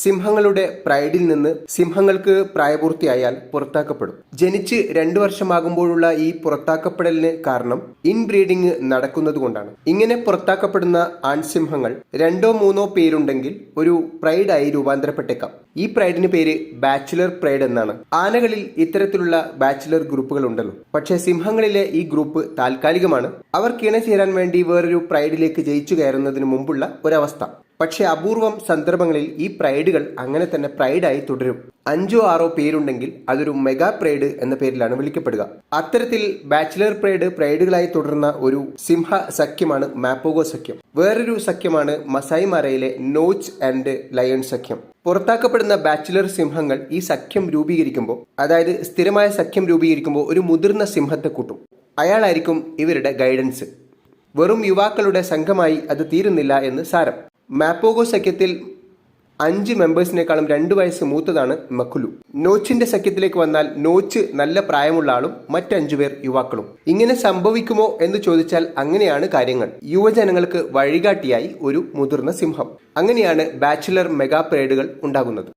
സിംഹങ്ങളുടെ പ്രൈഡിൽ നിന്ന് സിംഹങ്ങൾക്ക് പ്രായപൂർത്തിയായാൽ പുറത്താക്കപ്പെടും. ജനിച്ച് 2 വർഷമാകുമ്പോഴുള്ള ഈ പുറത്താക്കപ്പെടലിന് കാരണം ഇൻബ്രീഡിംഗ് നടക്കുന്നതുകൊണ്ടാണ്. ഇങ്ങനെ പുറത്താക്കപ്പെടുന്ന ആൺസിംഹങ്ങൾ 2-3 പേരുണ്ടെങ്കിൽ ഒരു പ്രൈഡായി രൂപാന്തരപ്പെട്ടേക്കാം. ഈ പ്രൈഡിന് പേര് ബാച്ചിലർ പ്രൈഡ് എന്നാണ്. ആനകളിൽ ഇത്തരത്തിലുള്ള ബാച്ചിലർ ഗ്രൂപ്പുകൾ ഉണ്ടല്ലോ. പക്ഷേ സിംഹങ്ങളിലെ ഈ ഗ്രൂപ്പ് താൽക്കാലികമാണ്. അവർക്ക് ഇണചേരാൻ വേണ്ടി വേറൊരു പ്രൈഡിലേക്ക് ജയിച്ചു കയറുന്നതിന് മുമ്പുള്ള ഒരവസ്ഥ. പക്ഷെ അപൂർവം സന്ദർഭങ്ങളിൽ ഈ പ്രൈഡുകൾ അങ്ങനെ തന്നെ പ്രൈഡായി തുടരും. 5-6 പേരുണ്ടെങ്കിൽ അതൊരു മെഗാ പ്രൈഡ് എന്ന പേരിലാണ് വിളിക്കപ്പെടുക. അത്തരത്തിൽ ബാച്ചിലർ പ്രൈഡുകളായി തുടരുന്ന ഒരു സിംഹ സഖ്യമാണ് മാപ്പോഗോ സഖ്യം. വേറൊരു സഖ്യമാണ് മസായി മാരയിലെ നോച്ച് ആൻഡ് ലയൺ സഖ്യം. പുറത്താക്കപ്പെടുന്ന ബാച്ചിലർ സിംഹങ്ങൾ ഈ സഖ്യം രൂപീകരിക്കുമ്പോൾ, അതായത് സ്ഥിരമായ സഖ്യം രൂപീകരിക്കുമ്പോൾ ഒരു മുതിർന്ന സിംഹത്തെ കൂട്ടും. അയാളായിരിക്കും ഇവരുടെ ഗൈഡൻസ്. വെറും യുവാക്കളുടെ സംഘമായി അത് തീരുന്നില്ല എന്ന് സാരം. മാപ്പോഗോ സഖ്യത്തിൽ 5 മെമ്പേഴ്സിനേക്കാളും 2 വയസ്സ് മൂത്തതാണ് മക്കുലു. നോച്ചിന്റെ സഖ്യത്തിലേക്ക് വന്നാൽ നോച്ച് നല്ല പ്രായമുള്ള ആളും മറ്റ് 5 പേർ യുവാക്കളും. ഇങ്ങനെ സംഭവിക്കുമോ എന്ന് ചോദിച്ചാൽ അങ്ങനെയാണ് കാര്യങ്ങൾ. യുവജനങ്ങൾക്ക് വഴികാട്ടിയായി ഒരു മുതിർന്ന സിംഹം. അങ്ങനെയാണ് ബാച്ചിലർ മെഗാ പ്രൈഡുകൾ ഉണ്ടാകുന്നത്.